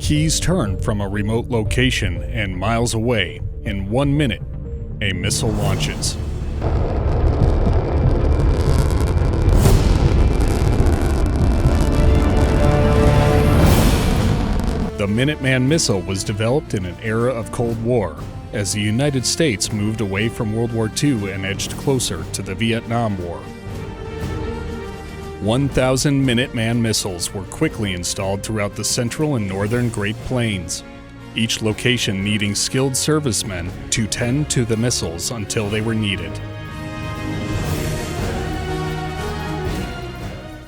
Keys turn from a remote location and miles away. In 1 minute, a missile launches. The Minuteman missile was developed in an era of Cold War, as the United States moved away from World War II and edged closer to the Vietnam War. 1,000 Minuteman missiles were quickly installed throughout the central and northern Great Plains, each location needing skilled servicemen to tend to the missiles until they were needed.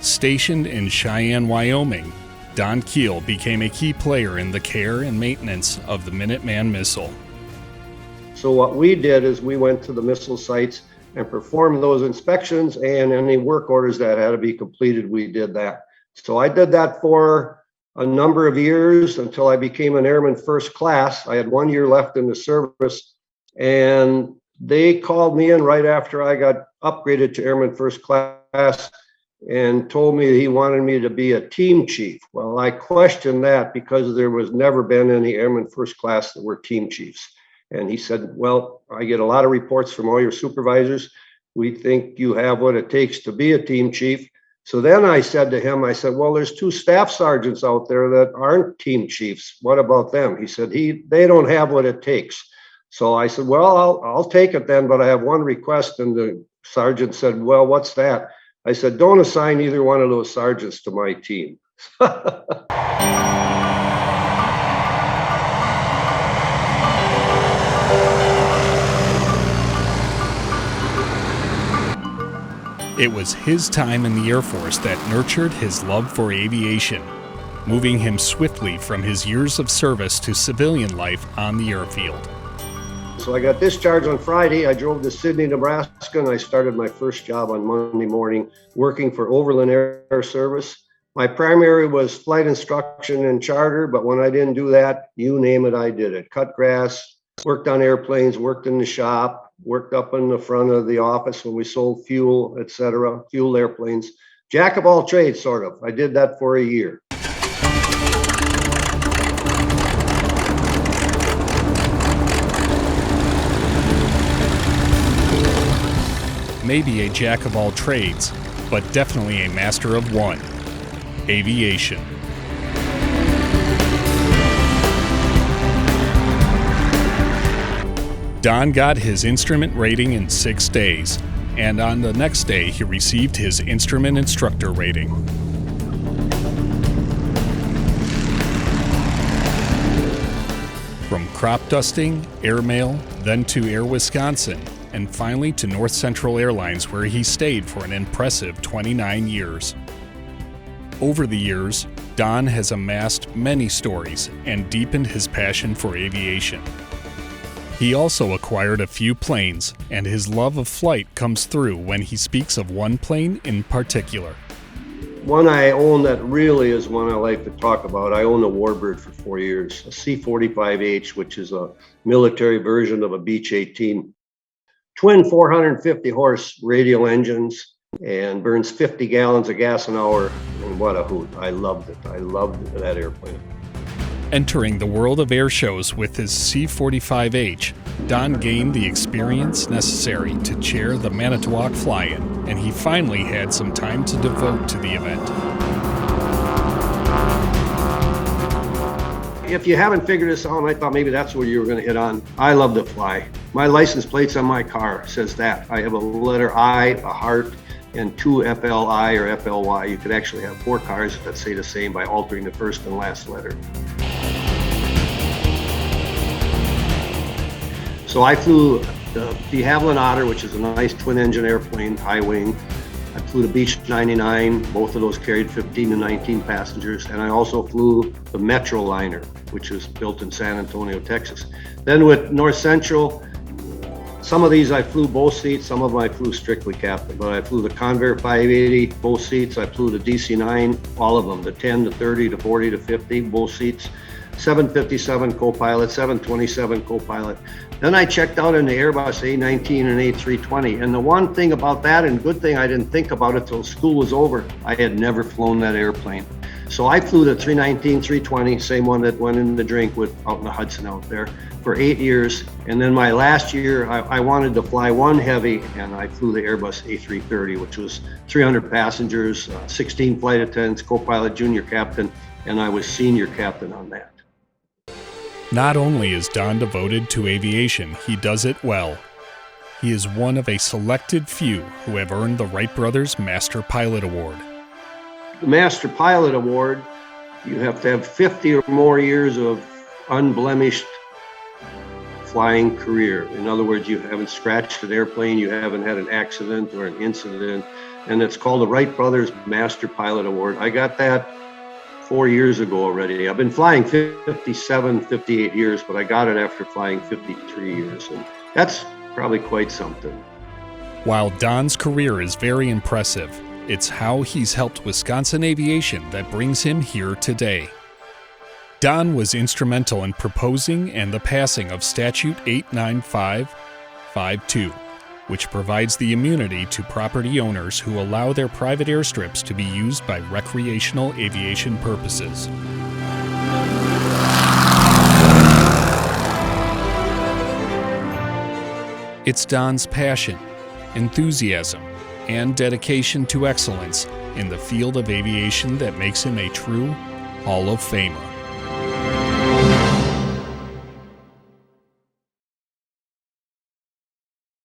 Stationed in Cheyenne, Wyoming, Don Kiel became a key player in the care and maintenance of the Minuteman missile. So what we did is we went to the missile sites and performed those inspections, and any work orders that had to be completed, we did that. So I did that for a number of years until I became an airman first class. I had 1 year left in the service, and they called me in right after I got upgraded to airman first class and told me he wanted me to be a team chief. Well, I questioned that because there was never been any airman first class that were team chiefs. And he said, well, I get a lot of reports from all your supervisors. We think you have what it takes to be a team chief. So then I said to him, I said, well, there's 2 staff sergeants out there that aren't team chiefs. What about them? He said, they don't have what it takes. So I said, well, I'll take it then, but I have one request. And the sergeant said, well, what's that? I said, don't assign either one of those sergeants to my team. It was his time in the Air Force that nurtured his love for aviation, moving him swiftly from his years of service to civilian life on the airfield. So I got discharged on Friday. I drove to Sidney, Nebraska, and I started my first job on Monday morning working for Overland Air Service. My primary was flight instruction and charter, but when I didn't do that, you name it, I did it. Cut grass, worked on airplanes, worked in the shop, worked up in the front of the office when we sold fuel, etc., fuel airplanes. Jack of all trades, sort of. I did that for a year. Maybe a jack of all trades, but definitely a master of one: aviation. Don got his instrument rating in 6 days, and on the next day he received his instrument instructor rating. From crop dusting, airmail, then to Air Wisconsin, and finally to North Central Airlines, where he stayed for an impressive 29 years. Over the years, Don has amassed many stories and deepened his passion for aviation. He also acquired a few planes, and his love of flight comes through when he speaks of one plane in particular. One I own that really is one I like to talk about. I owned a Warbird for 4 years, a C-45H, which is a military version of a Beech 18. Twin 450 horse radial engines and burns 50 gallons of gas an hour. And what a hoot. I loved it. I loved that airplane. Entering the world of air shows with his C-45H, Don gained the experience necessary to chair the Manitowoc Fly-In, and he finally had some time to devote to the event. If you haven't figured this out, and I thought maybe that's where you were going to hit on, I love to fly. My license plates on my car says that. I have a letter I, a heart, and 2 FLI or FLY. You could actually have 4 cars that say the same by altering the first and last letter. So I flew the de Havilland Otter, which is a nice twin-engine airplane, high wing. I flew the Beech 99. Both of those carried 15 to 19 passengers. And I also flew the Metroliner, which was built in San Antonio, Texas. Then with North Central, some of these I flew both seats, some of them I flew strictly captain, but I flew the Convair 580, both seats. I flew the DC-9, all of them, the 10 to 30 to 40 to 50, both seats. 757 co-pilot, 727 co-pilot. Then I checked out in the Airbus A19 and A320. And the one thing about that, and good thing I didn't think about it till school was over, I had never flown that airplane. So I flew the 319, 320, same one that went in the drink with out in the Hudson out there for 8 years. And then my last year, I wanted to fly one heavy, and I flew the Airbus A330, which was 300 passengers, 16 flight attendants, co-pilot, junior captain, and I was senior captain on that. Not only is Don devoted to aviation, he does it well. He is one of a selected few who have earned the Wright Brothers Master Pilot Award. The Master Pilot Award, you have to have 50 or more years of unblemished flying career. In other words, you haven't scratched an airplane, you haven't had an accident or an incident, and it's called the Wright Brothers Master Pilot Award. I got that 4 years ago already. I've been flying 57, 58 years, but I got it after flying 53 years, and that's probably quite something. While Don's career is very impressive, it's how he's helped Wisconsin aviation that brings him here today. Don was instrumental in proposing and the passing of Statute 89552, which provides the immunity to property owners who allow their private airstrips to be used by recreational aviation purposes. It's Don's passion, enthusiasm, and dedication to excellence in the field of aviation that makes him a true Hall of Famer.